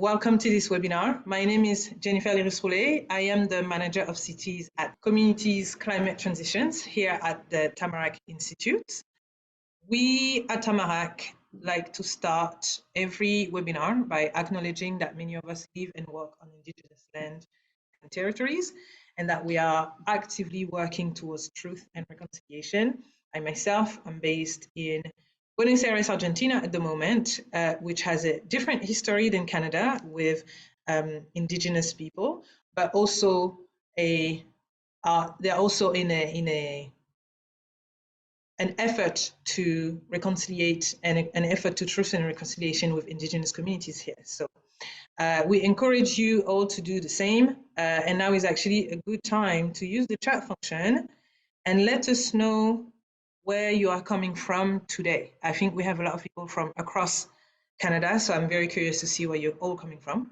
welcome to this webinar. My name is Jennifer Lerus-Roulez. I am the Manager of Cities at Communities Climate Transitions here at the Tamarack Institute. We at Tamarack like to start every webinar by acknowledging that many of us live and work on Indigenous land and territories, and that we are actively working towards truth and reconciliation. I myself am based in Buenos Aires, Argentina at the moment, which has a different history than Canada with Indigenous people, but also they're also in an effort to reconciliate and an effort to truth and reconciliation with Indigenous communities here. So we encourage you all to do the same. And now is actually a good time to use the chat function and let us know where you are coming from today. I think we have a lot of people from across Canada, so I'm very curious to see where you're all coming from.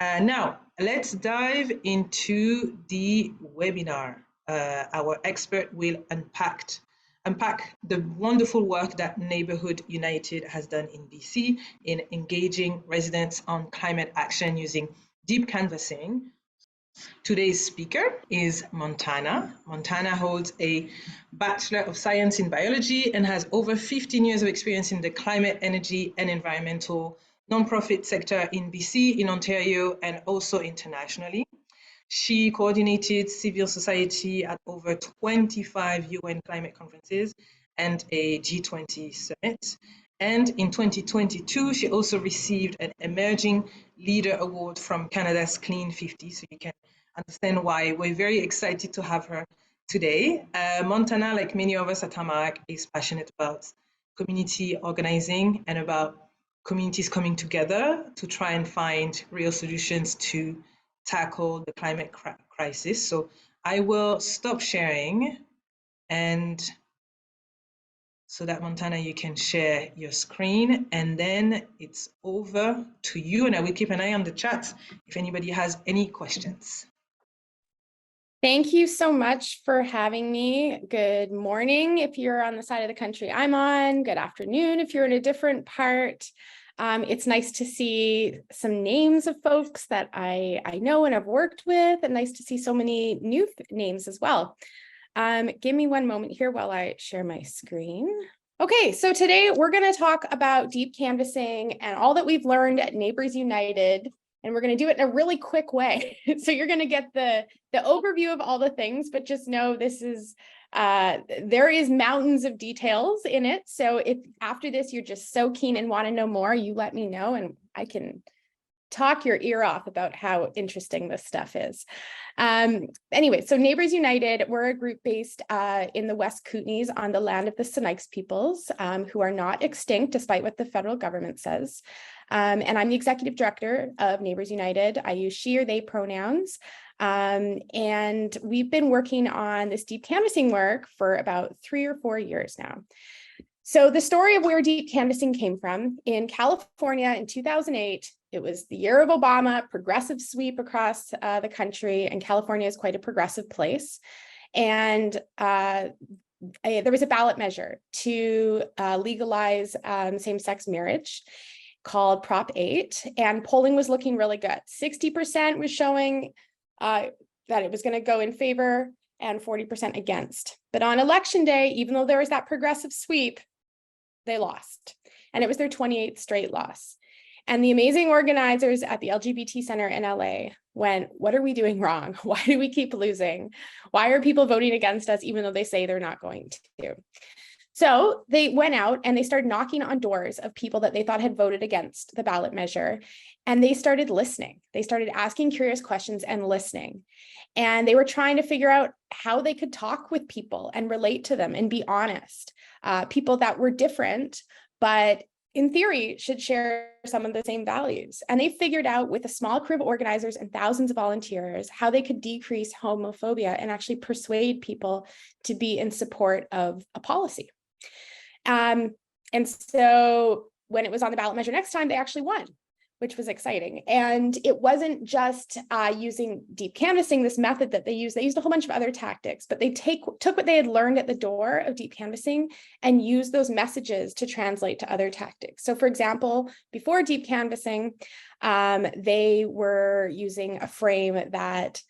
Now, let's dive into the webinar. Our expert will unpack the wonderful work that Neighbours United has done in BC in engaging residents on climate action using deep canvassing. Today's speaker is Montana. Montana holds a Bachelor of Science in Biology and has over 15 years of experience in the climate, energy, and environmental nonprofit sector in BC, in Ontario, and also internationally. She coordinated civil society at over 25 UN climate conferences and a G20 summit. And in 2022, she also received an Emerging Leader Award from Canada's Clean 50. So you can understand why we're very excited to have her today. Montana, like many of us at Tamarack, is passionate about community organizing and about communities coming together to try and find real solutions to tackle the climate crisis. So I will stop sharing, and so that Montana, you can share your screen, and then it's over to you. And I will keep an eye on the chat if anybody has any questions. Thank you so much for having me. Good morning if you're on the side of the country I'm on. Good afternoon if you're in a different part. It's nice to see some names of folks that I know and have worked with, and nice to see so many new names as well. Give me one moment here while I share my screen. Okay, so today we're going to talk about deep canvassing and all that we've learned at Neighbours United, and we're going to do it in a really quick way. So you're going to get the overview of all the things, but just know this is there is mountains of details in it. So if after this you're just so keen and want to know more, you let me know and I can talk your ear off about how interesting this stuff is. Anyway, so Neighbours United, we're a group based in the West Kootenays on the land of the Sinixt peoples, who are not extinct despite what the federal government says. And I'm the executive director of Neighbours United. I use she or they pronouns. And we've been working on this deep canvassing work for about 3 or 4 years now. So the story of where deep canvassing came from, in California in 2008, it was the year of Obama, progressive sweep across the country, and California is quite a progressive place. And there was a ballot measure to legalize same-sex marriage called Prop 8, and polling was looking really good. 60% was showing that it was going to go in favor and 40% against. But on election day, even though there was that progressive sweep, they lost. And it was their 28th straight loss. And the amazing organizers at the LGBT Center in LA went, what are we doing wrong? Why do we keep losing? Why are people voting against us, even though they say they're not going to? So they went out and they started knocking on doors of people that they thought had voted against the ballot measure. And they started listening. They started asking curious questions and listening. And they were trying to figure out how they could talk with people and relate to them and be honest. People that were different, but in theory should share some of the same values. And they figured out with a small crew of organizers and thousands of volunteers how they could decrease homophobia and actually persuade people to be in support of a policy. And so when it was on the ballot measure next time, they actually won. which was exciting. And it wasn't just using deep canvassing, this method that they used a whole bunch of other tactics, but they took what they had learned at the door of deep canvassing and used those messages to translate to other tactics. So for example, before deep canvassing, they were using a frame that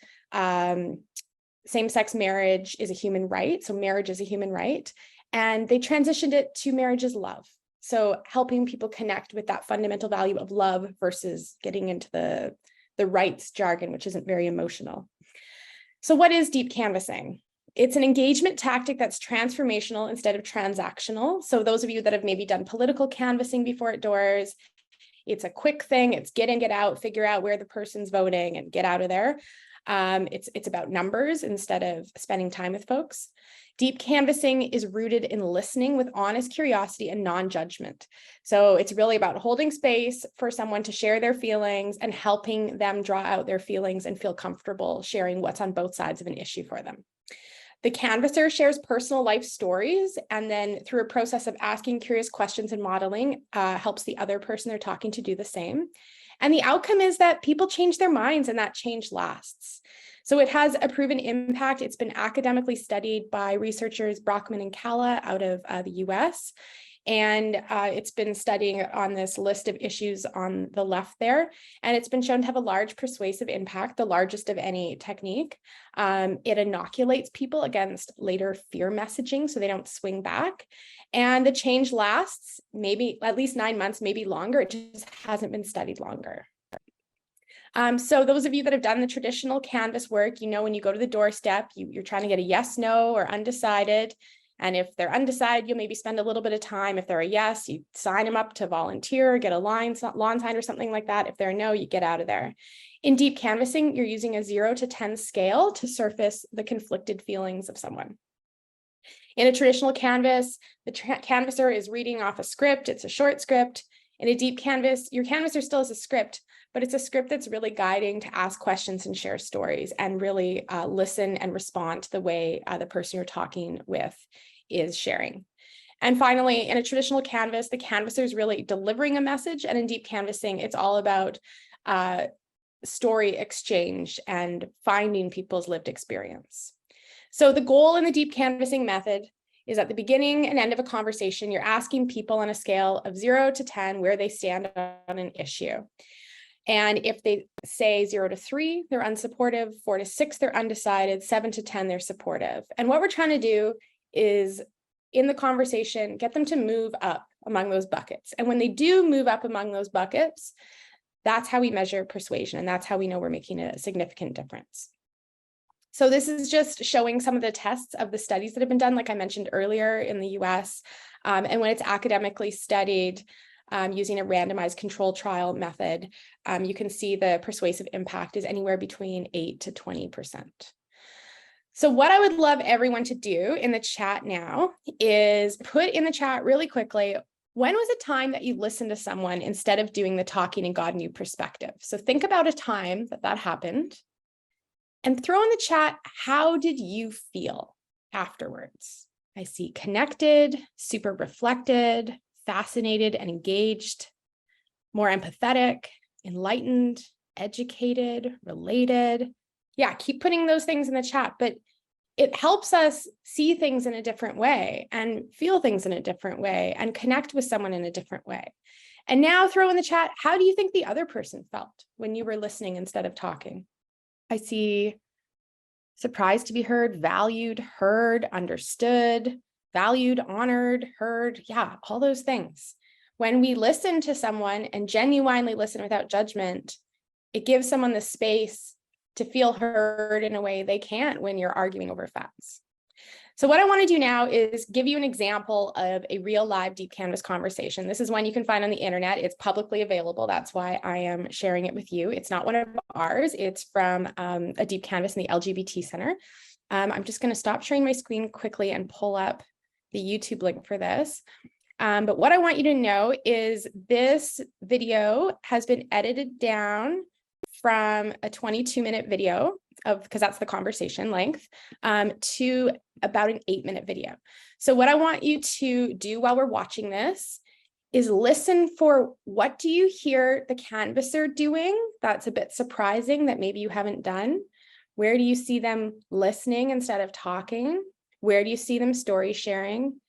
same-sex marriage is a human right. So marriage is a human right. And they transitioned it to marriage is love. So helping people connect with that fundamental value of love versus getting into the rights jargon, which isn't very emotional. So what is deep canvassing? It's an engagement tactic that's transformational instead of transactional. So those of you that have maybe done political canvassing before at doors, it's a quick thing. It's get in, get out, figure out where the person's voting and get out of there. It's about numbers instead of spending time with folks. Deep canvassing is rooted in listening with honest curiosity and non-judgment. So it's really about holding space for someone to share their feelings and helping them draw out their feelings and feel comfortable sharing what's on both sides of an issue for them. The canvasser shares personal life stories, and then through a process of asking curious questions and modeling, helps the other person they're talking to do the same. And the outcome is that people change their minds and that change lasts. So it has a proven impact. It's been academically studied by researchers Brockman and Kalla out of the US. And it's been studying on this list of issues on the left there. And it's been shown to have a large persuasive impact, the largest of any technique. It inoculates people against later fear messaging so they don't swing back. And the change lasts maybe at least 9 months, maybe longer. It just hasn't been studied longer. So those of you that have done the traditional canvas work, you know, when you go to the doorstep, you're trying to get a yes, no, or undecided. And if they're undecided, you'll maybe spend a little bit of time. If they're a yes, you sign them up to volunteer, get a lawn sign or something like that. If they're a no, you get out of there. In deep canvassing, you're using a 0 to 10 scale to surface the conflicted feelings of someone. In a traditional canvas, the canvasser is reading off a script. It's a short script. In a deep canvas, your canvasser still has a script, but it's a script that's really guiding to ask questions and share stories and really listen and respond to the way the person you're talking with is sharing. And finally, in a traditional canvas, the canvasser is really delivering a message, and in deep canvassing, it's all about story exchange and finding people's lived experience. So the goal in the deep canvassing method is at the beginning and end of a conversation, you're asking people on a scale of 0 to 10 where they stand on an issue. And if they say 0 to 3, they're unsupportive, 4 to 6, they're undecided, 7 to 10, they're supportive. And what we're trying to do is, in the conversation, get them to move up among those buckets. And when they do move up among those buckets, that's how we measure persuasion. And that's how we know we're making a significant difference. So this is just showing some of the tests of the studies that have been done, like I mentioned earlier, in the US. And when it's academically studied using a randomized control trial method, you can see the persuasive impact is anywhere between 8 to 20%. So what I would love everyone to do in the chat now is put in the chat really quickly, when was a time that you listened to someone instead of doing the talking and got a new perspective? So think about a time that happened. And throw in the chat, how did you feel afterwards? I see connected, super reflected, fascinated and engaged, more empathetic, enlightened, educated, related. Yeah, keep putting those things in the chat, but it helps us see things in a different way and feel things in a different way and connect with someone in a different way. And now throw in the chat, how do you think the other person felt when you were listening instead of talking? I see surprised to be heard, valued, heard, understood, valued, honored, heard. Yeah, all those things. When we listen to someone and genuinely listen without judgment, it gives someone the space to feel heard in a way they can't when you're arguing over facts. So what I want to do now is give you an example of a real live deep canvas conversation. This is one you can find on the internet. It's publicly available. That's why I am sharing it with you. It's not one of ours. It's from a deep canvas in the LGBT Center. I'm just going to stop sharing my screen quickly and pull up the YouTube link for this. But what I want you to know is this video has been edited down from a 22-minute video because that's the conversation length, to about an 8-minute video. So what I want you to do while we're watching this is listen for what do you hear the canvasser doing that's a bit surprising that maybe you haven't done? Where do you see them listening instead of talking? Where do you see them story sharing?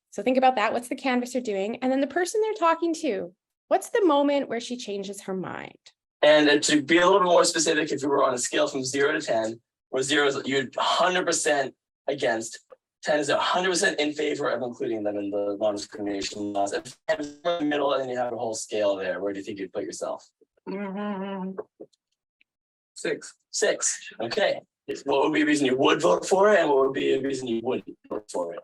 So think about that. What's the canvasser doing? And then the person they're talking to, what's the moment where she changes her mind? And to be a little more specific, if you were on a scale from 0 to 10, where 0 is you're 100% against, 10 is 100% in favor of including them in the non-discrimination laws. If 10 is in the middle and then you have a whole scale there, where do you think you'd put yourself? 6. 6. Okay. What would be a reason you would vote for it, and what would be a reason you wouldn't vote for it?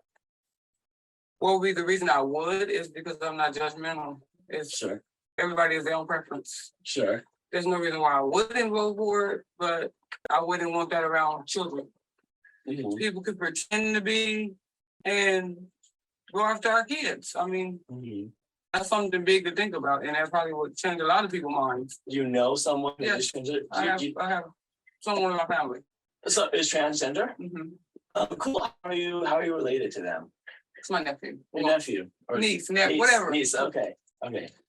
What would be the reason I would is because I'm not judgmental. It's Sure. everybody has their own preference. Sure. There's no reason why I wouldn't vote for it, but I wouldn't want that around children. Mhm. People could pretend to be and go after our kids. I mean, Mhm. that's something big to think about, and that probably would change a lot of people's minds. You know someone who Yes. is transgender? I have someone in my family. So is transgender? Cool. How are you related to them? It's my nephew. Your nephew or Niece, whatever. Niece. Okay.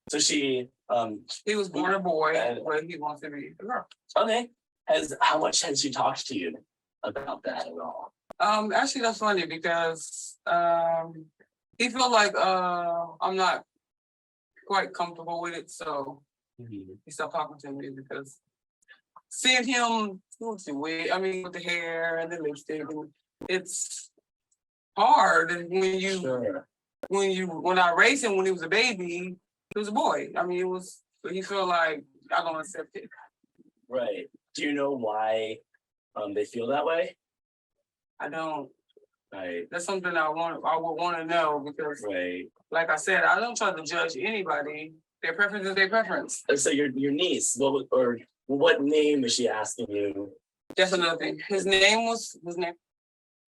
So she He was born a boy, And- but he wants to be a girl. okay. How much has she talked to you about that at all? Actually, that's funny because he felt like I'm not quite comfortable with it, so he stopped talking to me because seeing him with the hair and the lipstick, and it's hard. And Sure. when I raised him when he was a baby, he was a boy. I mean, but he felt like I don't accept it. Right. Do you know why they feel that way? I don't. Right. That's something I would want to know because, Right. like I said, I don't try to judge anybody. Their preference is their preference. So your niece, what name is she asking you? That's another thing. His name,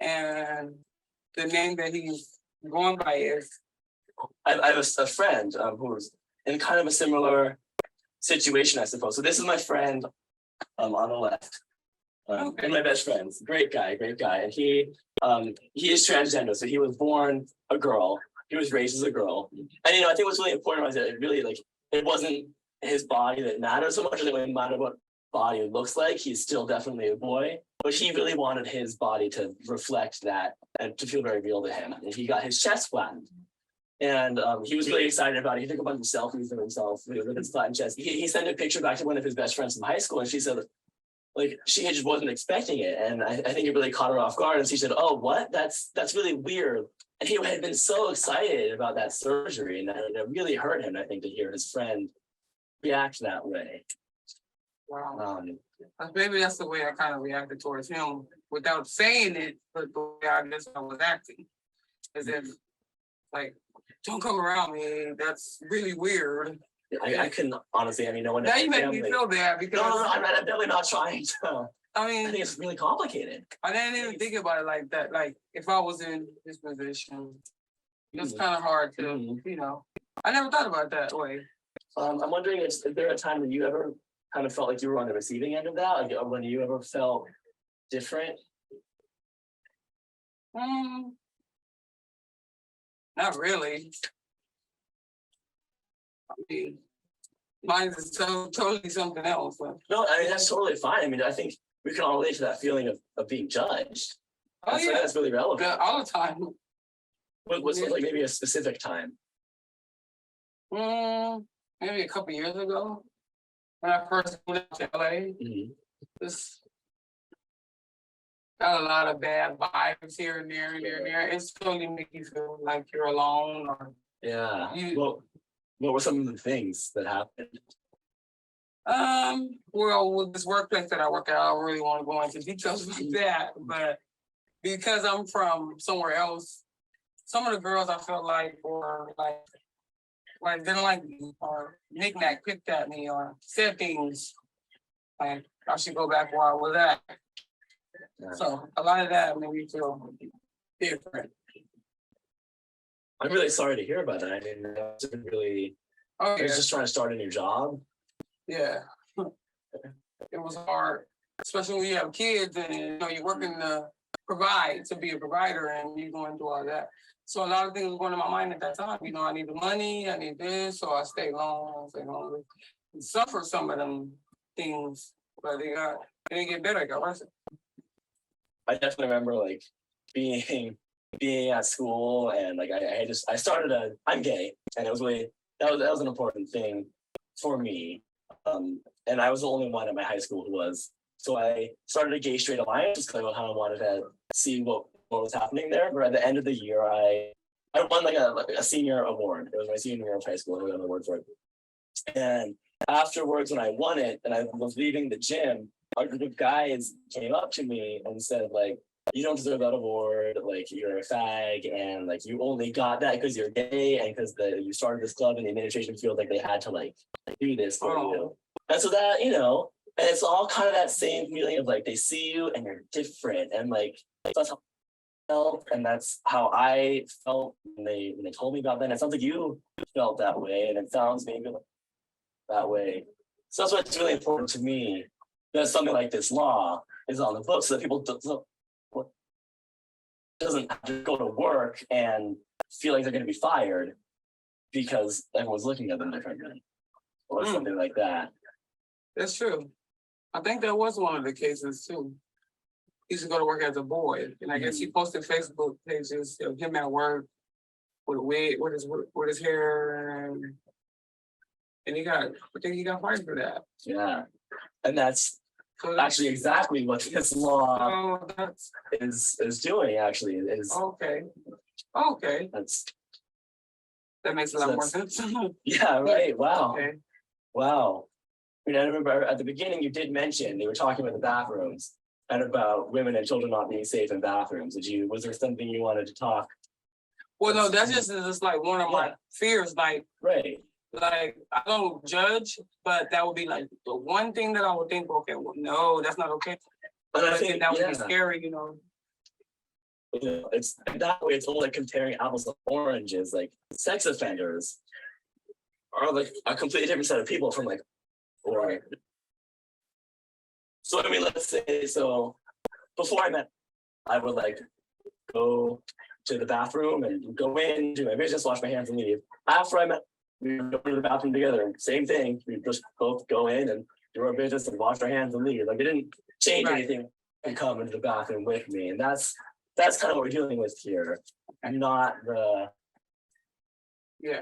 and the name that he's going by is. I have a friend who's in kind of a similar situation, I suppose. So this is my friend on the left. Okay. And my best friend, great guy, and he is transgender. So he was born a girl. He was raised as a girl, and I think what's really important was that it wasn't his body that mattered so much. It didn't matter what body looks like. He's still definitely a boy, but he really wanted his body to reflect that and to feel very real to him. And he got his chest flattened. And he was really excited about it. He took a bunch of selfies of himself with his flattened chest. He sent a picture back to one of his best friends from high school, and she said, she just wasn't expecting it. And I think it really caught her off guard. And she said, "Oh, what? That's really weird." And he had been so excited about that surgery, and it really hurt him, I think, to hear his friend react that way. Wow. Maybe that's the way I kind of reacted towards him without saying it, but the way I guess I was acting. As if, don't come around me. That's really weird. I couldn't honestly. No one. Now you make me feel bad because no, I'm definitely not trying to. I think it's really complicated. I didn't even think about it like that. Like if I was in his position, it's kind of hard to, I never thought about it that way. I'm wondering, is there a time that you ever kind of felt like you were on the receiving end of that? Like, when you ever felt different? Not really. I mean, mine is totally something else. No, that's totally fine. I think we can all relate to that feeling of being judged. That's really relevant. Yeah, all the time. What's maybe a specific time? Maybe a couple years ago, when I first moved to LA. Just got a lot of bad vibes here and there and there. It's totally make you feel like you're alone. What were some of the things that happened? Well, with this workplace that I work at, I don't really want to go into details like that, but because I'm from somewhere else, some of the girls I felt like were didn't like me or knick-knack, picked at me or said things like I should go back where I was at. Yeah. So a lot of that made me feel different. I'm really sorry to hear about that. I was just trying to start a new job. Yeah. It was hard, especially when you have kids and you work in the provide, to be a provider, and you going through all that. So a lot of things was going in my mind at that time. You know, I need the money, I need this, so I stay long, and suffer some of them things, but they didn't get better, I got worse. I definitely remember like being at school, and like I started I'm gay, and it was really that was an important thing for me. And I was the only one at my high school who was. So I started a gay straight alliance just because I kind of wanted to see what was happening there. But at the end of the year, I won like a senior award. It was my senior year of high school. I got an award for it. And afterwards, when I won it, and I was leaving the gym, a group of guys came up to me and said, like, you don't deserve that award, like you're a fag, and like you only got that because you're gay and because you started this club and the administration feels like they had to like do this for you. And so that, you know, and it's all kind of that same feeling of like they see you and you're different, and like that's how I felt, and that's how I felt when they told me about that. And it sounds like you felt that way, and it sounds maybe that way. So that's why it's really important to me that something like this law is on the books so that people doesn't have to go to work and feel like they're going to be fired because everyone's looking at them differently or something like that. That's true. I think that was one of the cases too. He used to go to work as a boy, and I guess he posted Facebook pages of him at work with a wig, with his hair, and I think he got fired for that. Yeah, and that's actually exactly what this law is doing. Actually, is okay. That makes a lot more sense. Yeah. Right. Wow. Okay. Wow. I mean, I remember at the beginning you did mention they were talking about the bathrooms and about women and children not being safe in bathrooms. Was there something you wanted to talk? Well, no, that's just like one of my fears. Like, right. Like, I don't judge, but that would be like the one thing that I would think, okay, well, no, that's not okay. But I think that would be scary, you know. You know, it's that way. It's all like comparing apples to oranges. Like sex offenders are like a completely different set of people from like, or. So I mean, let's say so. Before I met, I would like go to the bathroom and go in, do my business, wash my hands, and leave. After I met, we would go to the bathroom together. Same thing. We just both go in and do our business and wash our hands and leave. Like it didn't change anything and come into the bathroom with me. And that's kind of what we're dealing with here. And not the. Yeah.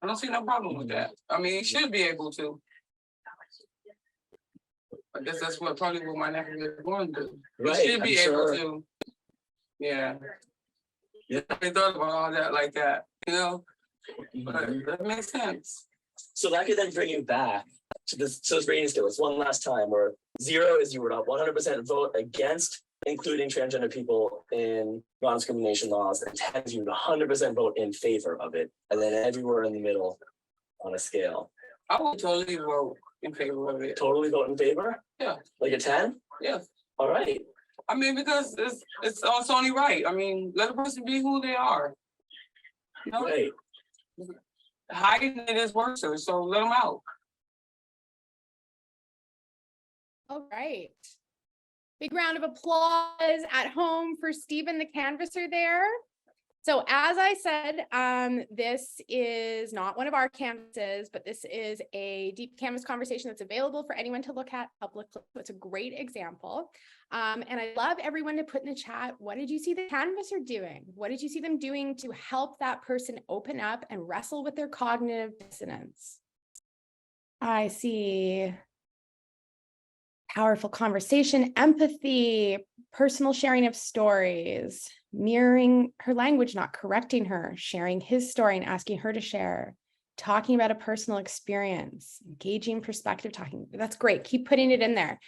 I don't see no problem with that. I mean, he should be able to. I guess that's probably what my nephew is going to do. He should be able to. Yeah. Yeah. I thought about all that like that, you know? But that makes sense. So that could then bring you back to this rating scale. It's one last time where 0 is you would 100% vote against including transgender people in non-discrimination laws, and 10 is you would 100% vote in favor of it, and then everywhere in the middle on a scale. I would totally vote in favor of it. Totally vote in favor? Yeah. Like a 10? Yeah. All right. I mean, because it's only right. I mean, let a person be who they are. You know? Right. Hiding it is worse, so let them out. All right. Big round of applause at home for Stephen, the canvasser there. So as I said, this is not one of our canvases, but this is a deep canvas conversation that's available for anyone to look at publicly. So it's a great example. And I love everyone to put in the chat, what did you see the canvasser doing? What did you see them doing to help that person open up and wrestle with their cognitive dissonance? I see powerful conversation, empathy, personal sharing of stories, mirroring her language, not correcting her, sharing his story and asking her to share, talking about a personal experience, engaging perspective, talking. That's great. Keep putting it in there.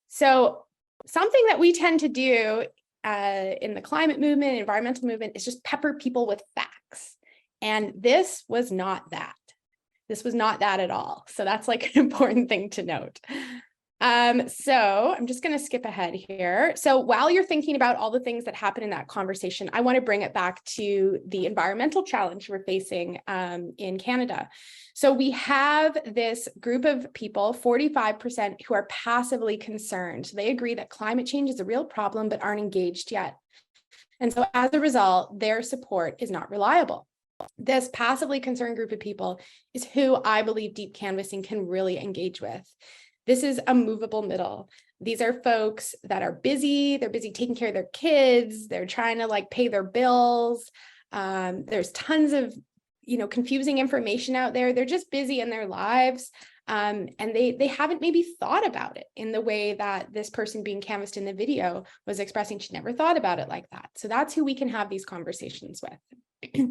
So something that we tend to do in the climate movement, environmental movement, is just pepper people with facts. And this was not that. This was not that at all. So that's like an important thing to note. So I'm just going to skip ahead here. So while you're thinking about all the things that happen in that conversation, I want to bring it back to the environmental challenge we're facing in Canada. So we have this group of people, 45%, who are passively concerned. So they agree that climate change is a real problem, but aren't engaged yet. And so as a result, their support is not reliable. This passively concerned group of people is who I believe deep canvassing can really engage with. This is a movable middle. These are folks that are busy. They're busy taking care of their kids. They're trying to like pay their bills. There's tons of, confusing information out there. They're just busy in their lives. And they haven't maybe thought about it in the way that this person being canvassed in the video was expressing. She never thought about it like that. So that's who we can have these conversations with.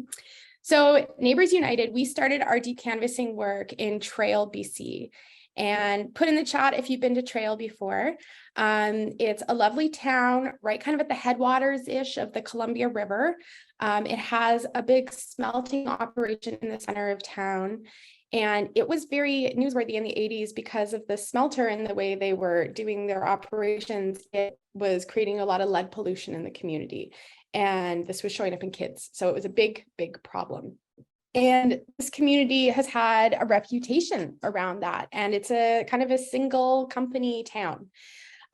So Neighbours United, we started our deep canvassing work in Trail, BC. And put in the chat if you've been to Trail before. It's a lovely town, right kind of at the headwaters-ish of the Columbia River. It has a big smelting operation in the center of town. And it was very newsworthy in the 80s because of the smelter and the way they were doing their operations. It was creating a lot of lead pollution in the community. And this was showing up in kids. So it was a big, big problem. And this community has had a reputation around that. And it's a kind of a single company town,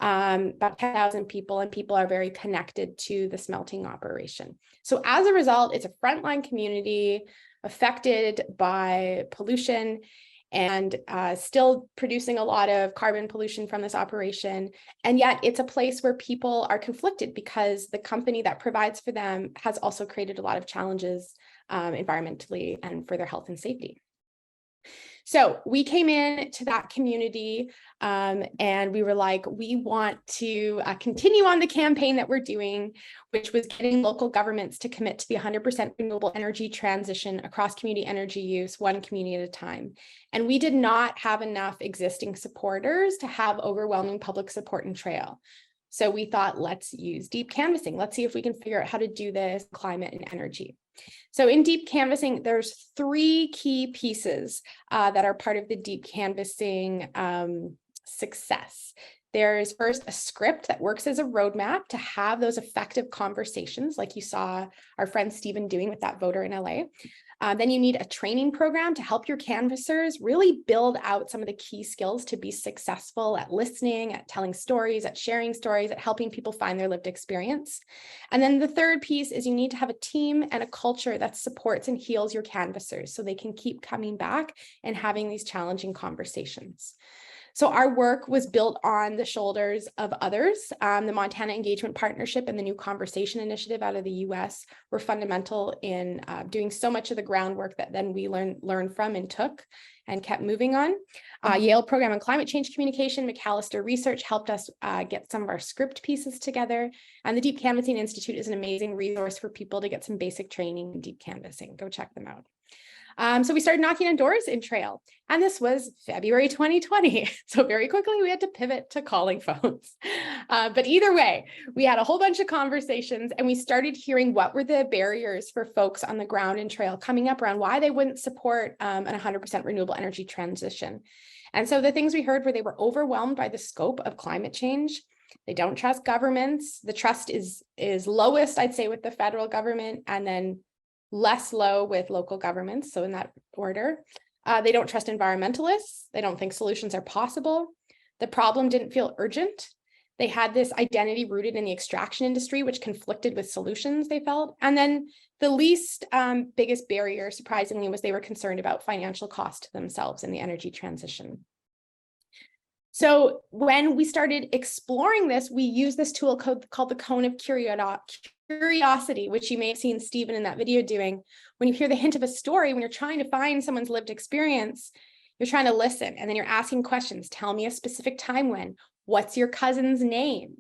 about 10,000 people, and people are very connected to the smelting operation. So as a result, it's a frontline community affected by pollution and still producing a lot of carbon pollution from this operation. And yet it's a place where people are conflicted because the company that provides for them has also created a lot of challenges environmentally and for their health and safety. So we came in to that community and we were like, we want to continue on the campaign that we're doing, which was getting local governments to commit to the 100% renewable energy transition across community energy use, one community at a time. And we did not have enough existing supporters to have overwhelming public support in Trail. So we thought, let's use deep canvassing. Let's see if we can figure out how to do this, climate and energy. So in deep canvassing, there's 3 key pieces that are part of the deep canvassing success. There's first a script that works as a roadmap to have those effective conversations, like you saw our friend Stephen doing with that voter in LA. Then you need a training program to help your canvassers really build out some of the key skills to be successful at listening, at telling stories, at sharing stories, at helping people find their lived experience. And then the third piece is you need to have a team and a culture that supports and heals your canvassers so they can keep coming back and having these challenging conversations. So our work was built on the shoulders of others. The Montana Engagement Partnership and the New Conversation Initiative out of the US were fundamental in doing so much of the groundwork that then we learned from and took and kept moving on. Yale Program on Climate Change Communication, McAllister Research helped us get some of our script pieces together. And the Deep Canvassing Institute is an amazing resource for people to get some basic training in deep canvassing. Go check them out. So we started knocking on doors in Trail, and this was February 2020. So very quickly we had to pivot to calling phones. But either way, we had a whole bunch of conversations and we started hearing what were the barriers for folks on the ground in Trail coming up around why they wouldn't support an 100% renewable energy transition. And so the things we heard were they were overwhelmed by the scope of climate change. They don't trust governments. The trust is lowest, I'd say, with the federal government, and then less low with local governments. So in that order, they don't trust environmentalists. They don't think solutions are possible. The problem didn't feel urgent. They had this identity rooted in the extraction industry, which conflicted with solutions they felt. And then the least biggest barrier, surprisingly, was they were concerned about financial cost to themselves in the energy transition. So when we started exploring this, we used this tool called the Cone of Curiosity, which you may have seen Stephen in that video doing. When you hear the hint of a story, when you're trying to find someone's lived experience, you're trying to listen, and then you're asking questions. Tell me a specific time when. What's your cousin's name?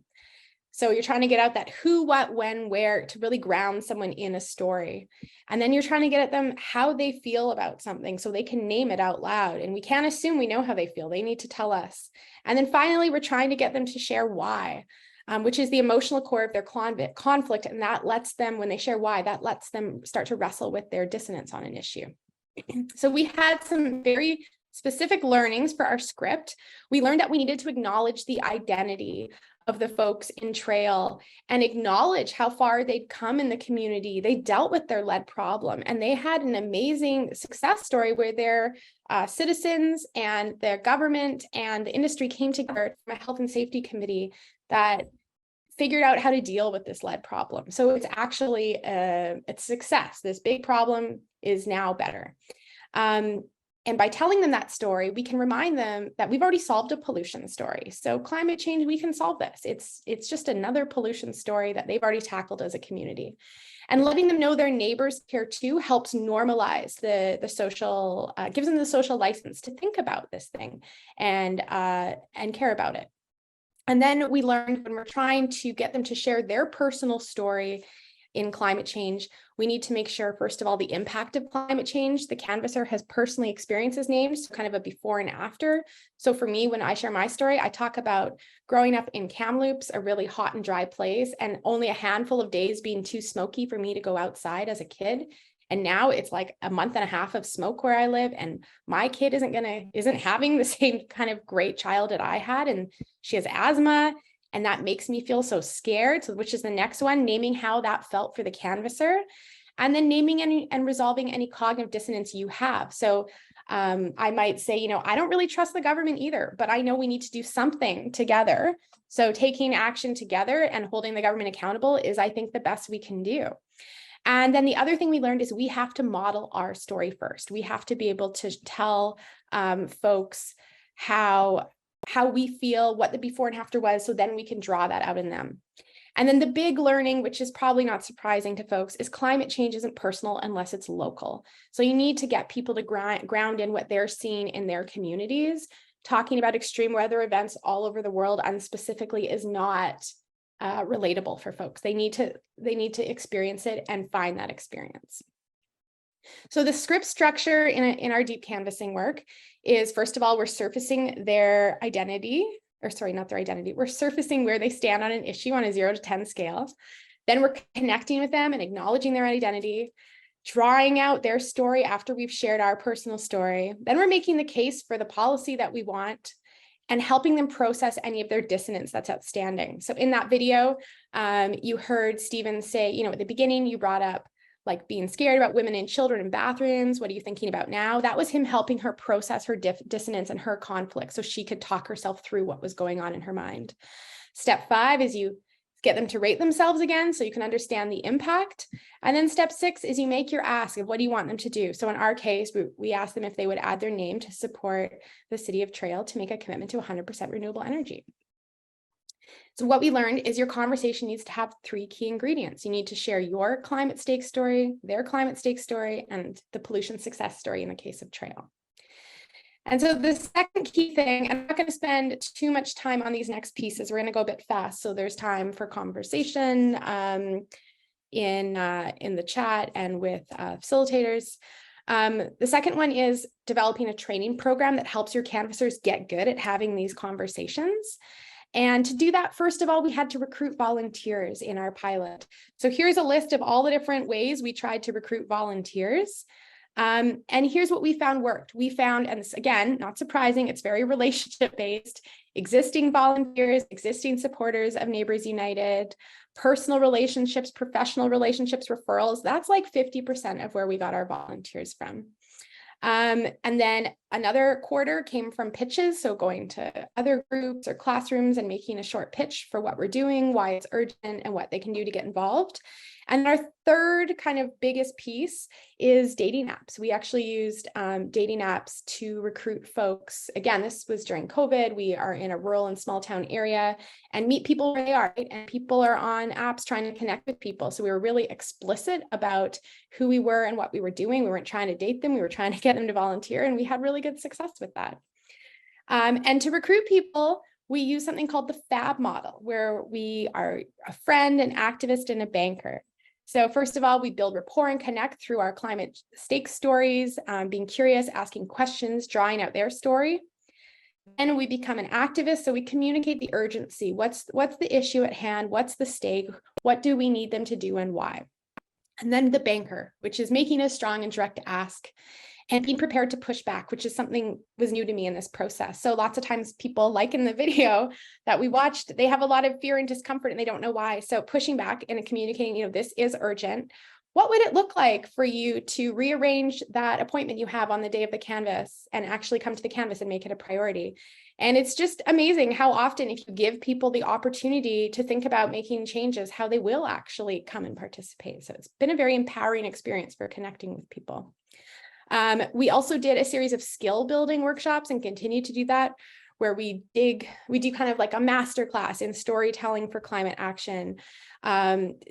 So you're trying to get out that who, what, when, where to really ground someone in a story. And then you're trying to get at them how they feel about something so they can name it out loud. And we can't assume we know how they feel. They need to tell us. And then finally, we're trying to get them to share why, which is the emotional core of their conflict. And that lets them, when they share why, that lets them start to wrestle with their dissonance on an issue. So we had some very specific learnings for our script, we learned that we needed to acknowledge the identity of the folks in Trail and acknowledge how far they'd come in the community. They dealt with their lead problem, and they had an amazing success story where their citizens and their government and the industry came together from a health and safety committee that figured out how to deal with this lead problem. So it's actually a success. This big problem is now better. And by telling them that story, we can remind them that we've already solved a pollution story. So climate change, we can solve this. It's just another pollution story that they've already tackled as a community. And letting them know their neighbors care too helps normalize the social, gives them the social license to think about this thing and care about it. And then we learned when we're trying to get them to share their personal story in climate change, we need to make sure, first of all, the impact of climate change, the canvasser has personally experienced as named, so kind of a before and after. So for me, when I share my story, I talk about growing up in Kamloops, a really hot and dry place, and only a handful of days being too smoky for me to go outside as a kid. And now it's like a month and a half of smoke where I live, and my kid isn't having the same kind of great childhood I had, and she has asthma. And that makes me feel so scared. So which is the next one, naming how that felt for the canvasser, and then naming and resolving any cognitive dissonance you have. So I might say, I don't really trust the government either, but I know we need to do something together. So taking action together and holding the government accountable is, I think, the best we can do. And then the other thing we learned is we have to model our story first. We have to be able to tell folks how we feel, what the before and after was, so then we can draw that out in them. And then the big learning, which is probably not surprising to folks, is climate change isn't personal unless it's local. So you need to get people to ground in what they're seeing in their communities. Talking about extreme weather events all over the world unspecifically is not relatable for folks. They need to experience it and find that experience. So the script structure in our deep canvassing work is, first of all, we're surfacing their identity, or sorry, not their identity. We're surfacing where they stand on an issue on a 0 to 10 scale. Then we're connecting with them and acknowledging their identity, drawing out their story after we've shared our personal story. Then we're making the case for the policy that we want and helping them process any of their dissonance that's outstanding. So in that video, you heard Stephen say, at the beginning, you brought up like being scared about women and children in bathrooms. What are you thinking about now? That was him helping her process her dissonance and her conflict so she could talk herself through what was going on in her mind. Step 5 is you get them to rate themselves again so you can understand the impact. And then step 6 is you make your ask of what do you want them to do. So in our case, we asked them if they would add their name to support the city of Trail to make a commitment to 100% renewable energy. So what we learned is your conversation needs to have 3 key ingredients. You need to share your climate stake story, their climate stake story, and the pollution success story in the case of Trail. And so the second key thing, I'm not going to spend too much time on these next pieces. We're going to go a bit fast, so there's time for conversation in the chat and with facilitators. The second one is developing a training program that helps your canvassers get good at having these conversations. And to do that, first of all, we had to recruit volunteers in our pilot. So here's a list of all the different ways we tried to recruit volunteers. And here's what we found worked. We found, and this, again, not surprising, it's very relationship-based, existing volunteers, existing supporters of Neighbours United, personal relationships, professional relationships, referrals. That's like 50% of where we got our volunteers from. And then another quarter came from pitches. So going to other groups or classrooms and making a short pitch for what we're doing, why it's urgent, and what they can do to get involved. And our third kind of biggest piece is dating apps. We actually used dating apps to recruit folks. Again, this was during COVID. We are in a rural and small town area and meet people where they are, right? And people are on apps trying to connect with people. So we were really explicit about who we were and what we were doing. We weren't trying to date them. We were trying to get them to volunteer, and we had really good success with that. And to recruit people, we use something called the FAB model, where we are a friend, an activist, and a banker. So first of all, we build rapport and connect through our climate stake stories, being curious, asking questions, drawing out their story. Then we become an activist, so we communicate the urgency. What's the issue at hand? What's the stake? What do we need them to do and why? And then the banker, which is making a strong and direct ask. and being prepared to push back, which is something was new to me in this process. So lots of times people, like in the video that we watched, they have a lot of fear and discomfort and they don't know why. So pushing back and communicating, you know, this is urgent. What would it look like for you to rearrange that appointment you have on the day of the canvas and actually come to the canvas and make it a priority? And it's just amazing how often, if you give people the opportunity to think about making changes, how they will actually come and participate. So it's been a very empowering experience for connecting with people. We also did a series of skill building workshops and continue to do that, where we do kind of like a masterclass in storytelling for climate action,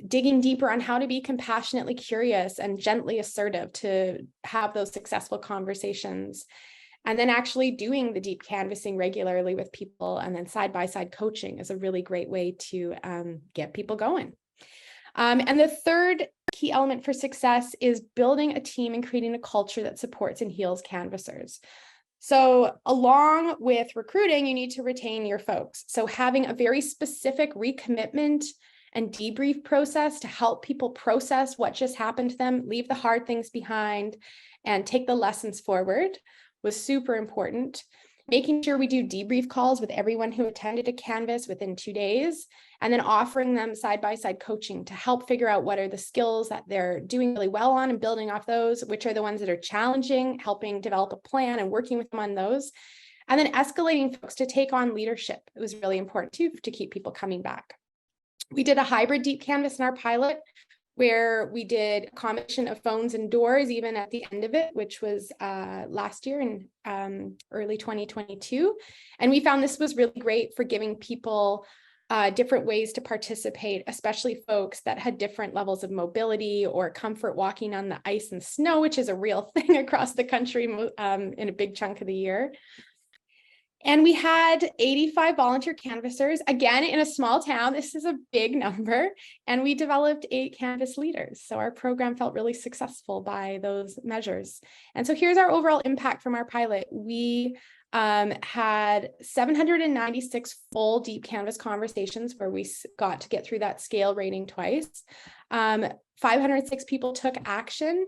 digging deeper on how to be compassionately curious and gently assertive to have those successful conversations. And then actually doing the deep canvassing regularly with people, and then side-by-side coaching is a really great way to get people going. And the third key element for success is building a team and creating a culture that supports and heals canvassers. So along with recruiting, you need to retain your folks. So having a very specific recommitment and debrief process to help people process what just happened to them, leave the hard things behind, and take the lessons forward was super important. Making sure we do debrief calls with everyone who attended a canvas within 2 days, and then offering them side-by-side coaching to help figure out what are the skills that they're doing really well on and building off those, which are the ones that are challenging, helping develop a plan and working with them on those. And then escalating folks to take on leadership. It was really important too to keep people coming back. We did a hybrid deep canvas in our pilot, where we did a combination of phones and doors even at the end of it, which was last year in early 2022. And we found this was really great for giving people different ways to participate, especially folks that had different levels of mobility or comfort walking on the ice and snow, which is a real thing across the country in a big chunk of the year. And we had 85 volunteer canvassers, again, in a small town. This is a big number. And we developed 8 canvas leaders. So our program felt really successful by those measures. And so here's our overall impact from our pilot. We had 796 full deep canvas conversations where we got to get through that scale rating twice. 506 people took action.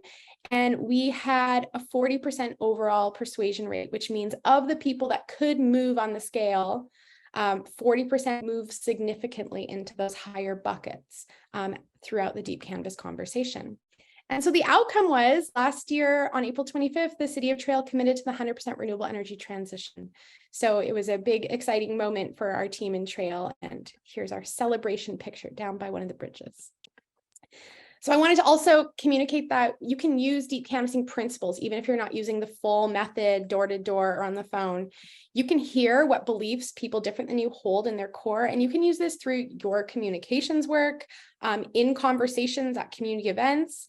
And we had a 40% overall persuasion rate, which means of the people that could move on the scale, 40% moved significantly into those higher buckets throughout the deep canvas conversation. And so the outcome was last year on April 25th, the City of Trail committed to the 100% renewable energy transition. So it was a big, exciting moment for our team in Trail. And here's our celebration picture down by one of the bridges. So I wanted to also communicate that you can use deep canvassing principles, even if you're not using the full method door to door or on the phone. You can hear what beliefs people different than you hold in their core, and you can use this through your communications work, in conversations at community events.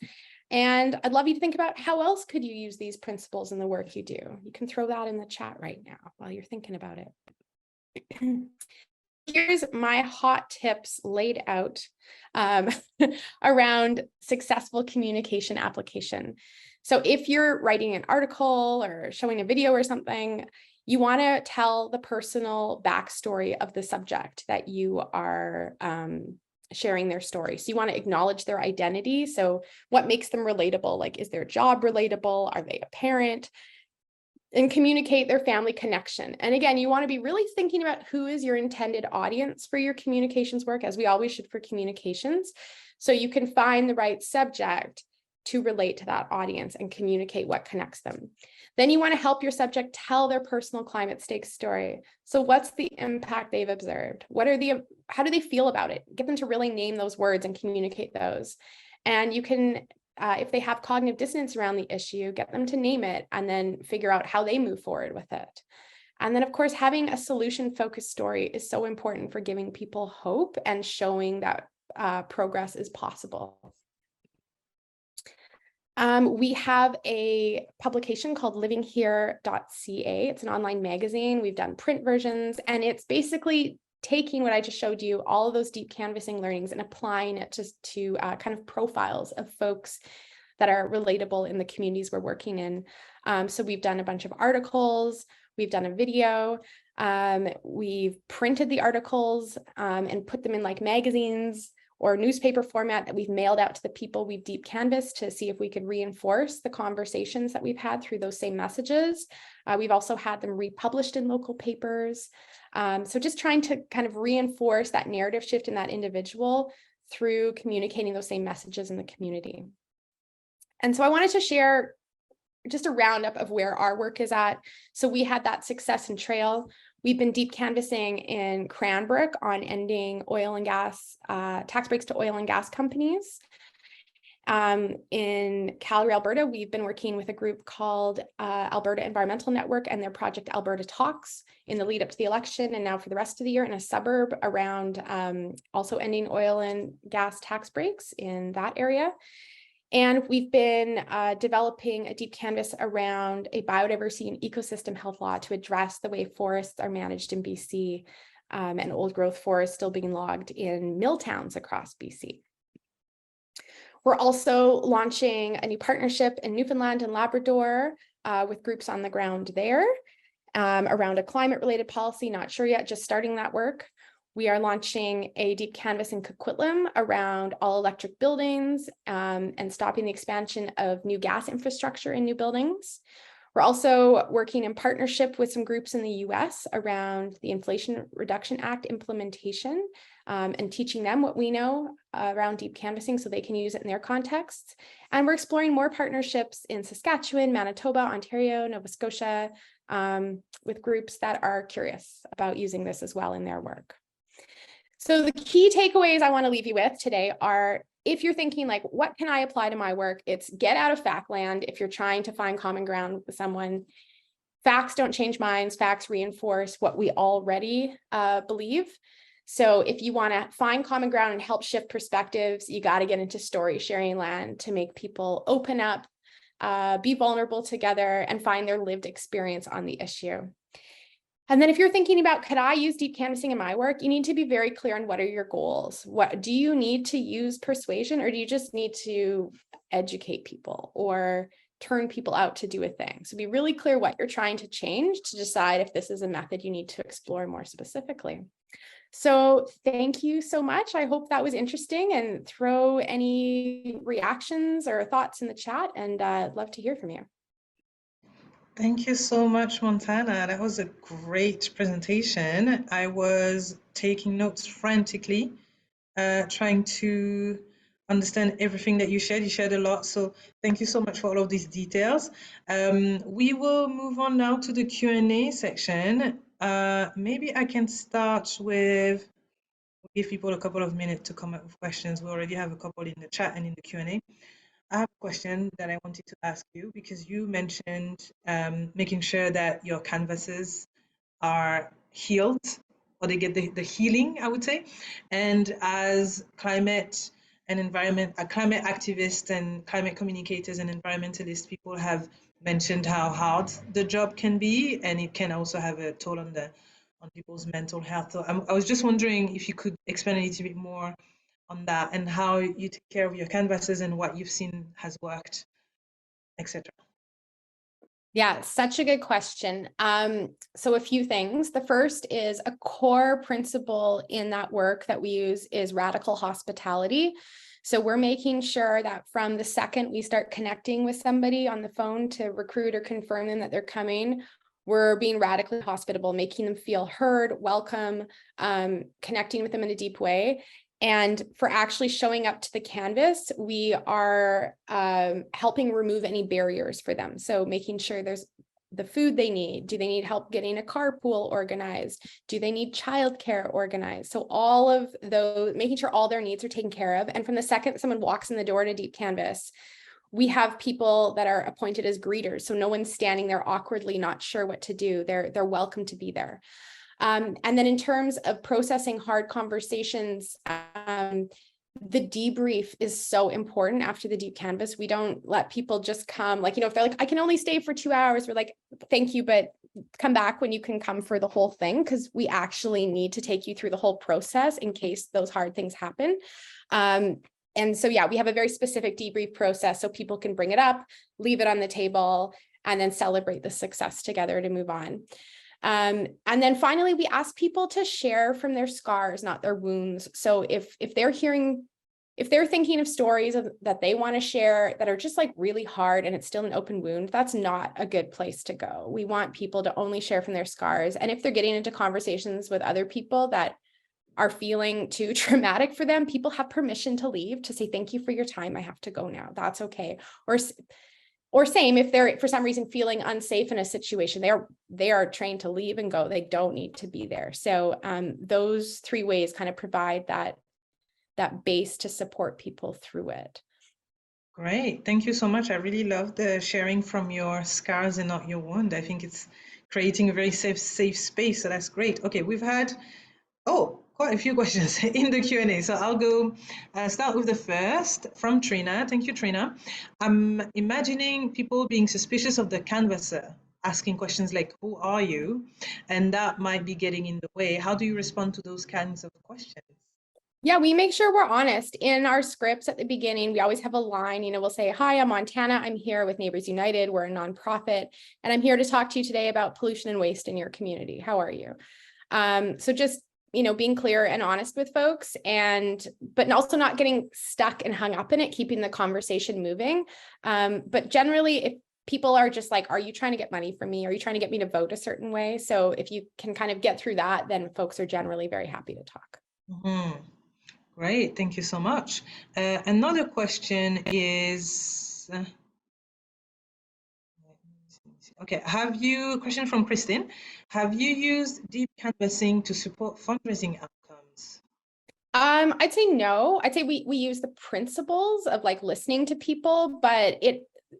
And I'd love you to think about how else could you use these principles in the work you do. You can throw that in the chat right now while you're thinking about it. Here's my hot tips laid out around successful communication application. So if you're writing an article or showing a video or something, you want to tell the personal backstory of the subject that you are sharing their story. So you want to acknowledge their identity. So what makes them relatable? Like, is their job relatable? Are they a parent? And communicate their family connection. And again, you want to be really thinking about who is your intended audience for your communications work, as we always should for communications. So you can find the right subject to relate to that audience and communicate what connects them. Then you want to help your subject tell their personal climate stake story. So what's the impact they've observed? How do they feel about it? Get them to really name those words and communicate those. And you can, if they have cognitive dissonance around the issue, get them to name it and then figure out how they move forward with it. And then, of course, having a solution-focused story is so important for giving people hope and showing that progress is possible. We have a publication called livinghere.ca. It's an online magazine. We've done print versions, and it's basically taking what I just showed you, all of those deep canvassing learnings, and applying it to kind of profiles of folks that are relatable in the communities we're working in. So we've done a bunch of articles, we've done a video, we've printed the articles and put them in like magazines. or newspaper format that we've mailed out to the people we've deep canvassed to see if we could reinforce the conversations that we've had through those same messages. We've also had them republished in local papers. So just trying to kind of reinforce that narrative shift in that individual through communicating those same messages in the community. And so I wanted to share just a roundup of where our work is at. So we had that success in Trail. We've been deep canvassing in Cranbrook on ending oil and gas, tax breaks to oil and gas companies. In Calgary, Alberta, we've been working with a group called Alberta Environmental Network and their project Alberta Talks in the lead up to the election and now for the rest of the year in a suburb around also ending oil and gas tax breaks in that area. And we've been developing a deep canvas around a biodiversity and ecosystem health law to address the way forests are managed in BC and old growth forests still being logged in mill towns across BC. We're also launching a new partnership in Newfoundland and Labrador with groups on the ground there around a climate-related policy, not sure yet, just starting that work. We are launching a deep canvas in Coquitlam around all electric buildings and stopping the expansion of new gas infrastructure in new buildings. We're also working in partnership with some groups in the US around the Inflation Reduction Act implementation and teaching them what we know around deep canvassing so they can use it in their contexts. And we're exploring more partnerships in Saskatchewan, Manitoba, Ontario, Nova Scotia with groups that are curious about using this as well in their work. So the key takeaways I want to leave you with today are, if you're thinking like, what can I apply to my work? It's get out of fact land. If you're trying to find common ground with someone, facts don't change minds, facts reinforce what we already believe. So if you want to find common ground and help shift perspectives, you got to get into story sharing land to make people open up, be vulnerable together, and find their lived experience on the issue. And then if you're thinking about, could I use deep canvassing in my work? You need to be very clear on what are your goals. What do you need to use persuasion, or do you just need to educate people or turn people out to do a thing? So be really clear what you're trying to change to decide if this is a method you need to explore more specifically. So thank you so much. I hope that was interesting, and throw any reactions or thoughts in the chat, and I'd love to hear from you. Thank you so much, Montana. That was a great presentation. I was taking notes frantically, trying to understand everything that you shared. You shared a lot, so thank you so much for all of these details. We will move on now to the Q&A section. Maybe I can start with, give people a couple of minutes to come up with questions. We already have a couple in the chat and in the Q&A. I have a question that I wanted to ask you, because you mentioned making sure that your canvases are healed, or they get the healing, I would say. And as climate activists and climate communicators and environmentalists, people have mentioned how hard the job can be, and it can also have a toll on people's mental health. So I was just wondering if you could expand a little bit more on that, and how you take care of your canvases and what you've seen has worked, etc. Yeah, such a good question. So a few things. The first is, a core principle in that work that we use is radical hospitality. So we're making sure that from the second we start connecting with somebody on the phone to recruit or confirm them that they're coming, we're being radically hospitable, making them feel heard, welcome, connecting with them in a deep way. And for actually showing up to the canvas, we are helping remove any barriers for them. So making sure there's the food they need. Do they need help getting a carpool organized? Do they need childcare organized? So all of those, making sure all their needs are taken care of. And from the second someone walks in the door to Deep Canvas, we have people that are appointed as greeters. So no one's standing there awkwardly, not sure what to do. They're welcome to be there. And then in terms of processing hard conversations, the debrief is so important after the deep canvas. We don't let people just come, like, if they're like, I can only stay for 2 hours, we're like, thank you, but come back when you can come for the whole thing, because we actually need to take you through the whole process in case those hard things happen. And so, yeah, we have a very specific debrief process so people can bring it up, leave it on the table, and then celebrate the success together to move on. And then finally, we ask people to share from their scars, not their wounds. So if they're thinking of stories that they want to share that are just like really hard and it's still an open wound, that's not a good place to go. We want people to only share from their scars. And if they're getting into conversations with other people that are feeling too traumatic for them, people have permission to leave, to say, thank you for your time, I have to go now. That's okay. Or same, if they're for some reason feeling unsafe in a situation, they are trained to leave and go. They don't need to be there. So those three ways kind of provide that base to support people through it. Great. Thank you so much. I really love the sharing from your scars and not your wound. I think it's creating a very safe space. So that's great. Okay, we've had, quite a few questions in the Q&A. So I'll go start with the first from Trina. Thank you, Trina. I'm imagining people being suspicious of the canvasser, asking questions like, who are you? And that might be getting in the way. How do you respond to those kinds of questions? Yeah, we make sure we're honest in our scripts at the beginning. We always have a line, we'll say, hi, I'm Montana. I'm here with Neighbours United. We're a nonprofit, and I'm here to talk to you today about pollution and waste in your community. How are you? So just, being clear and honest with folks, but also not getting stuck and hung up in it, keeping the conversation moving. But generally, if people are just like, are you trying to get money from me? Are you trying to get me to vote a certain way? So if you can kind of get through that, then folks are generally very happy to talk. Mm-hmm. Great, thank you so much. Another question is, okay, question from Christine, have you used deep canvassing to support fundraising outcomes? I'd say no. I'd say we use the principles of like listening to people, but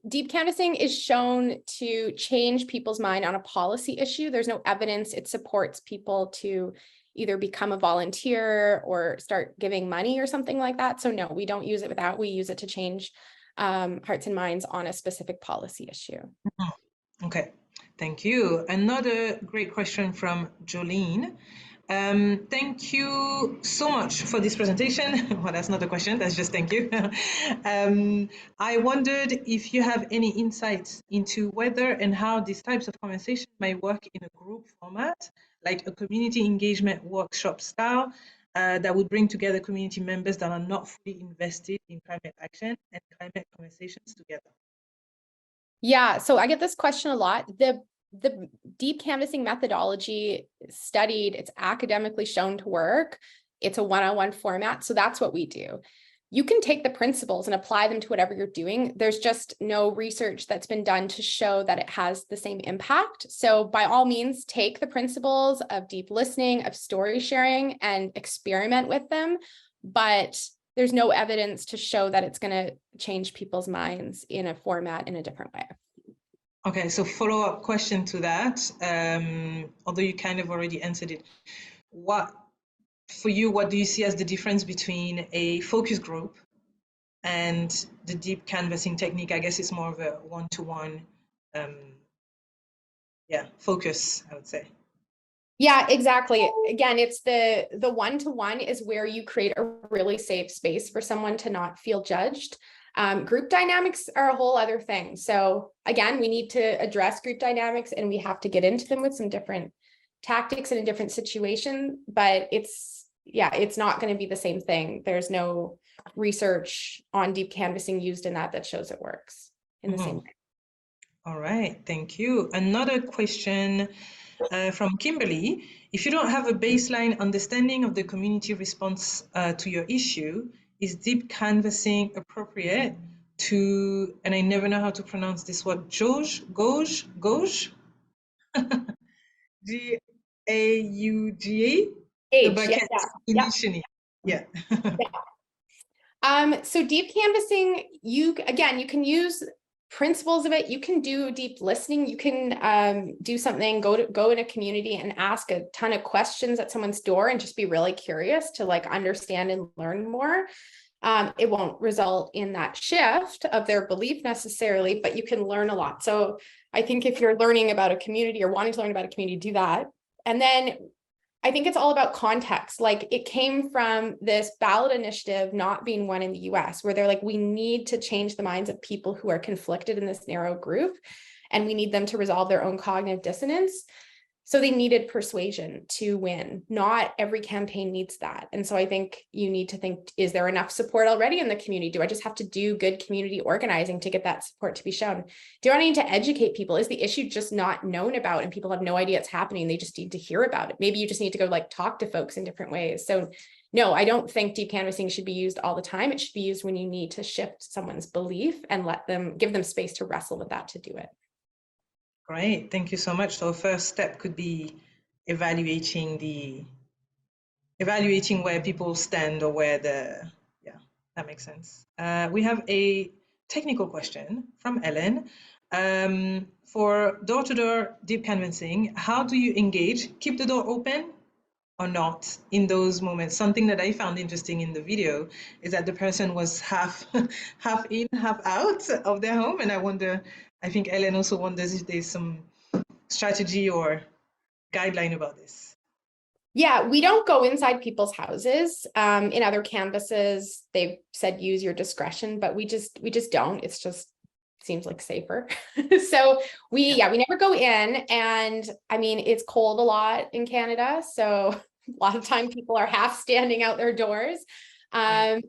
deep canvassing is shown to change people's mind on a policy issue. There's no evidence it supports people to either become a volunteer or start giving money or something like that. So no, we don't use it without. We use it to change hearts and minds on a specific policy issue. Okay, thank you. Another great question from Jolene. Thank you so much for this presentation. Well, that's not a question, that's just thank you. I wondered if you have any insights into whether and how these types of conversations may work in a group format, like a community engagement workshop style, that would bring together community members that are not fully invested in climate action and climate conversations together. Yeah, so I get this question a lot. The deep canvassing methodology studied, it's academically shown to work. It's a one-on-one format. So that's what we do. You can take the principles and apply them to whatever you're doing. There's just no research that's been done to show that it has the same impact. So by all means, take the principles of deep listening, of story sharing, and experiment with them. But there's no evidence to show that it's going to change people's minds in a format in a different way. Okay, so follow-up question to that, although you kind of already answered it. For you, what do you see as the difference between a focus group and the deep canvassing technique? I guess it's more of a one-to-one, focus, I would say. Yeah, exactly. Again, it's the one-to-one is where you create a really safe space for someone to not feel judged. Group dynamics are a whole other thing. So again, we need to address group dynamics and we have to get into them with some different tactics in a different situation, but it's not going to be the same thing. There's no research on deep canvassing used in that shows it works in the same way. All right, thank you. Another question from Kimberly. If you don't have a baseline understanding of the community response to your issue, is deep canvassing appropriate to, and I never know how to pronounce this word, Gauge? G-A-U-G-A? Yeah. So deep canvassing, you can use principles of it. You can do deep listening. You can do something, go in a community and ask a ton of questions at someone's door and just be really curious to like understand and learn more. It won't result in that shift of their belief necessarily, but you can learn a lot. So I think if you're learning about a community or wanting to learn about a community, do that. And then I think it's all about context. Like it came from this ballot initiative not being won in the US, where they're like, we need to change the minds of people who are conflicted in this narrow group, and we need them to resolve their own cognitive dissonance. So they needed persuasion to win. Not every campaign needs that. And so I think you need to think, is there enough support already in the community? Do I just have to do good community organizing to get that support to be shown? Do I need to educate people? Is the issue just not known about and people have no idea it's happening? They just need to hear about it. Maybe you just need to go like talk to folks in different ways. So no, I don't think deep canvassing should be used all the time. It should be used when you need to shift someone's belief and give them space to wrestle with that to do it. Great, thank you so much. So first step could be evaluating where people stand or where yeah, that makes sense. We have a technical question from Ellen. For door-to-door deep canvassing, how do you engage? Keep the door open or not in those moments? Something that I found interesting in the video is that the person was half in, half out of their home. And I think Ellen also wonders if there's some strategy or guideline about this. Yeah, we don't go inside people's houses. In other canvases, they've said use your discretion, but we just don't. It's just seems like safer. So we never go in. And I mean, it's cold a lot in Canada. So a lot of time people are half standing out their doors. And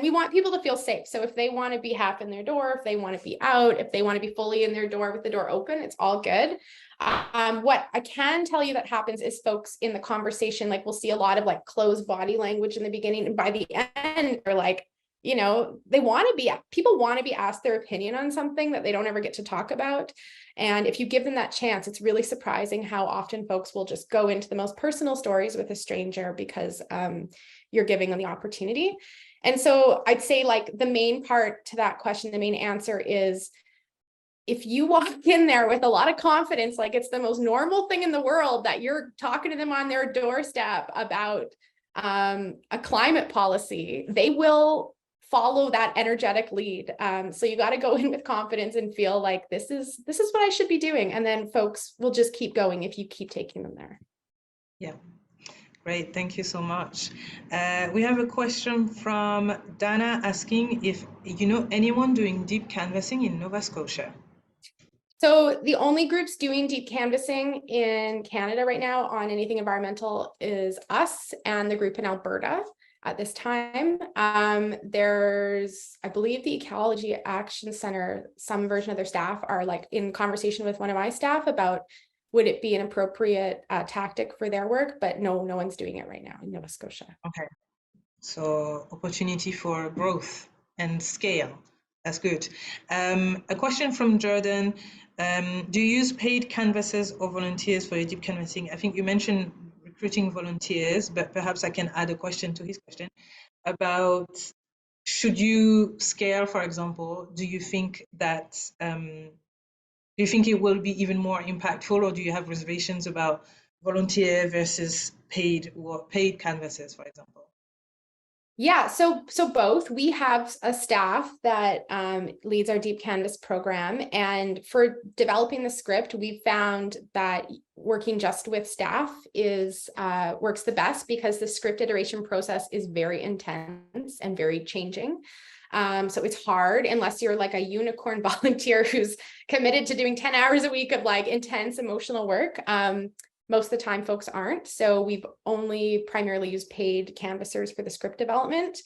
we want people to feel safe. So if they want to be half in their door, if they want to be out, if they want to be fully in their door with the door open, it's all good. What I can tell you that happens is folks in the conversation, like we'll see a lot of like closed body language in the beginning, and by the end, they're like, you know, people want to be asked their opinion on something that they don't ever get to talk about. And if you give them that chance, it's really surprising how often folks will just go into the most personal stories with a stranger because you're giving them the opportunity. And so I'd say like the main part to that question, the main answer is, if you walk in there with a lot of confidence, like it's the most normal thing in the world that you're talking to them on their doorstep about a climate policy, they will follow that energetic lead. So you got to go in with confidence and feel like this is what I should be doing. And then folks will just keep going if you keep taking them there. Yeah. Great, thank you so much. We have a question from Dana asking if you know anyone doing deep canvassing in Nova Scotia. So the only groups doing deep canvassing in Canada right now on anything environmental is us and the group in Alberta at this time. There's, I believe the Ecology Action Center, some version of their staff are like in conversation with one of my staff about would it be an appropriate tactic for their work, but no one's doing it right now in Nova Scotia. Okay, so opportunity for growth and scale. That's good. A question from Jordan. Do you use paid canvassers or volunteers for your deep canvassing? I think you mentioned recruiting volunteers, but perhaps I can add a question to his question about should you scale, for example, do you think it will be even more impactful, or do you have reservations about volunteer versus paid canvassers, for example? Yeah, so both. We have a staff that leads our deep canvas program, and for developing the script, we found that working just with staff works the best because the script iteration process is very intense and very changing. So it's hard unless you're like a unicorn volunteer who's committed to doing 10 hours a week of like intense emotional work. Most of the time folks aren't. So we've only primarily used paid canvassers for the script development.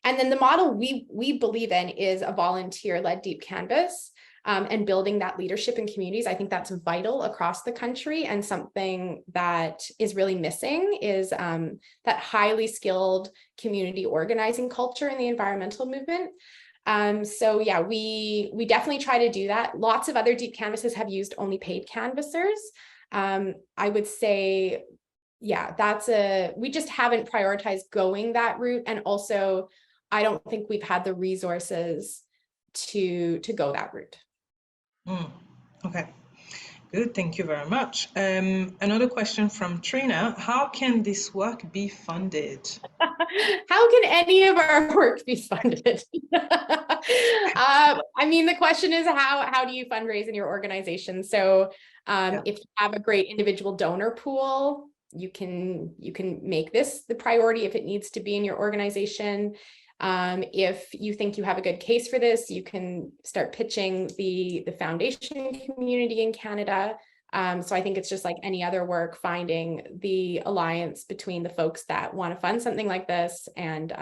And then the model we believe in is a volunteer-led deep canvas and building that leadership in communities. I think that's vital across the country, and something that is really missing is that highly skilled community organizing culture in the environmental movement. So yeah, we definitely try to do that. Lots of other deep canvases have used only paid canvassers. I would say, yeah, we just haven't prioritized going that route. And also, I don't think we've had the resources to go that route. Okay, good. Thank you very much. Another question from Trina. How can this work be funded? How can any of our work be funded? I mean, the question is how do you fundraise in your organization? So if you have a great individual donor pool, you can make this the priority if it needs to be in your organization. If you think you have a good case for this, you can start pitching the foundation community in Canada. So I think it's just like any other work, finding the alliance between the folks that want to fund something like this and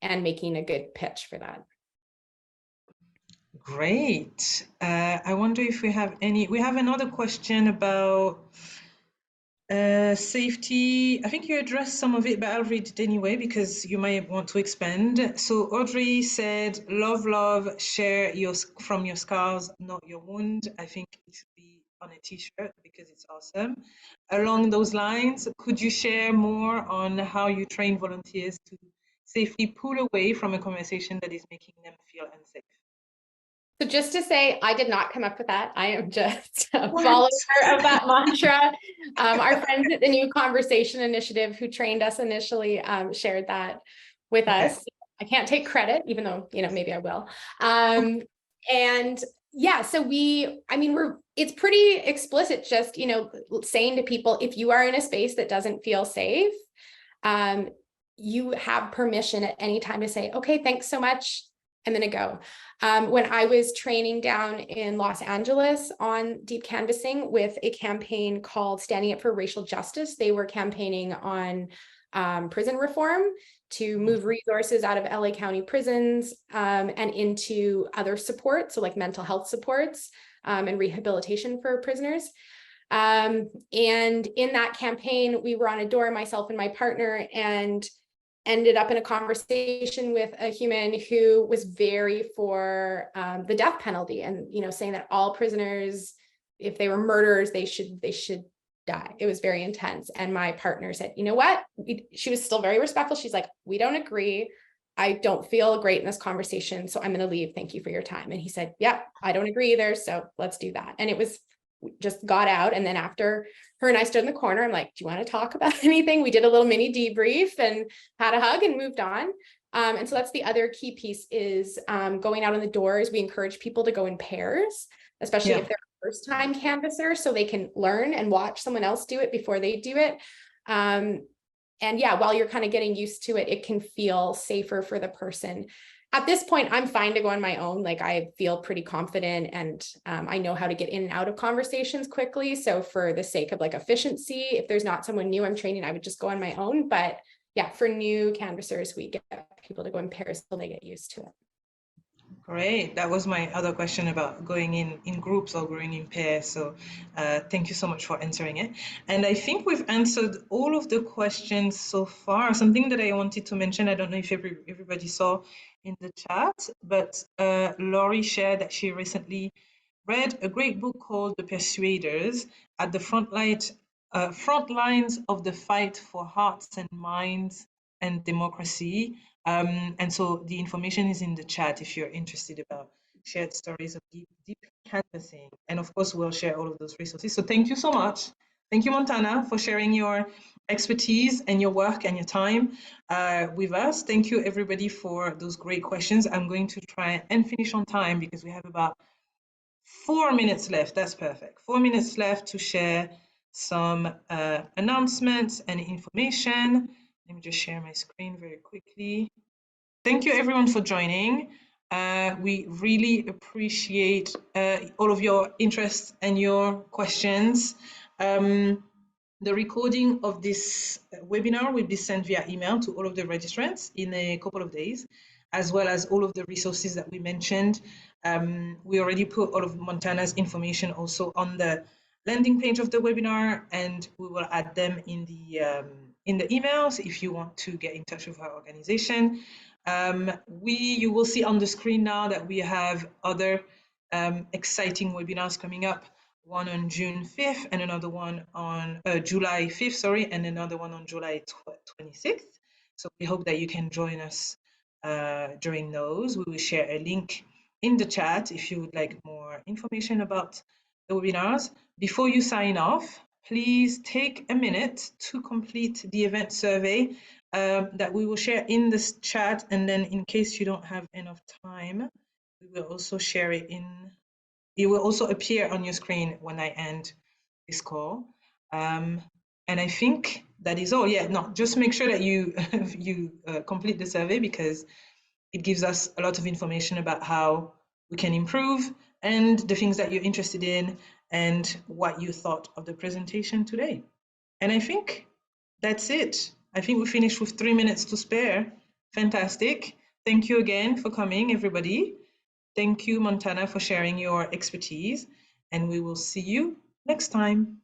making a good pitch for that. Great. I wonder if we have another question about safety. I think you addressed some of it, but I'll read it anyway because you might want to expand. So Audrey said, love, share from your scars, not your wound. I think it should be on a t-shirt because it's awesome. Along those lines, could you share more on how you train volunteers to safely pull away from a conversation that is making them feel unsafe? So just to say, I did not come up with that. I am just a follower of that mantra. Our friends at the New Conversation Initiative who trained us initially shared that with us. I can't take credit, even though, maybe I will. And yeah, so it's pretty explicit, just, saying to people, if you are in a space that doesn't feel safe, you have permission at any time to say, okay, thanks so much, I'm gonna go. When I was training down in Los Angeles on deep canvassing with a campaign called Standing Up for Racial Justice, they were campaigning on prison reform to move resources out of LA County prisons and into other supports, so like mental health supports and rehabilitation for prisoners. And in that campaign, we were on a door, myself and my partner, and ended up in a conversation with a human who was very for the death penalty, and saying that all prisoners, if they were murderers, they should die. It was very intense. And my partner said, you know what? She was still very respectful. She's like, we don't agree. I don't feel great in this conversation, so I'm going to leave. Thank you for your time. And he said, yeah, I don't agree either. So let's do that. And it was just got out. And then after her and I stood in the corner, I'm like, do you want to talk about anything? We did a little mini debrief and had a hug and moved on. And so that's the other key piece is going out on the doors. We encourage people to go in pairs, especially if they're first time canvasser, so they can learn and watch someone else do it before they do it. And yeah, while you're kind of getting used to it, it can feel safer for the person. At this point, I'm fine to go on my own. Like, I feel pretty confident, and I know how to get in and out of conversations quickly. So for the sake of like efficiency, if there's not someone new I'm training, I would just go on my own. But yeah, for new canvassers, we get people to go in pairs till they get used to it. Great. That was my other question about going in groups or going in pairs. So thank you so much for answering it. And I think we've answered all of the questions so far. Something that I wanted to mention, I don't know if everybody saw in the chat, but Laurie shared that she recently read a great book called The Persuaders, at the front lines of the fight for hearts and minds and democracy. And so the information is in the chat if you're interested about shared stories of deep canvassing. And of course, we'll share all of those resources. So thank you so much. Thank you, Montana, for sharing your expertise and your work and your time with us. Thank you, everybody, for those great questions. I'm going to try and finish on time because we have about 4 minutes left. That's perfect. 4 minutes left to share some announcements and information. Let me just share my screen very quickly. Thank you, everyone, for joining. We really appreciate all of your interest and your questions. The recording of this webinar will be sent via email to all of the registrants in a couple of days, as well as all of the resources that we mentioned. We already put all of Montana's information also on the landing page of the webinar, and we will add them in the emails if you want to get in touch with our organization. You will see on the screen now that we have other exciting webinars coming up, one on June 5th and another one on July 5th, sorry, and another one on July 26th. So we hope that you can join us during those. We will share a link in the chat if you would like more information about the webinars. Before you sign off, please take a minute to complete the event survey that we will share in this chat, and then in case you don't have enough time, we will also share it it will also appear on your screen when I end this call. And I think that is all. Yeah, no, just make sure that you complete the survey, because it gives us a lot of information about how we can improve and the things that you're interested in. and what you thought of the presentation today. And I think that's it. I think we finished with 3 minutes to spare. Fantastic. Thank you again for coming, everybody. Thank you, Montana, for sharing your expertise, and we will see you next time.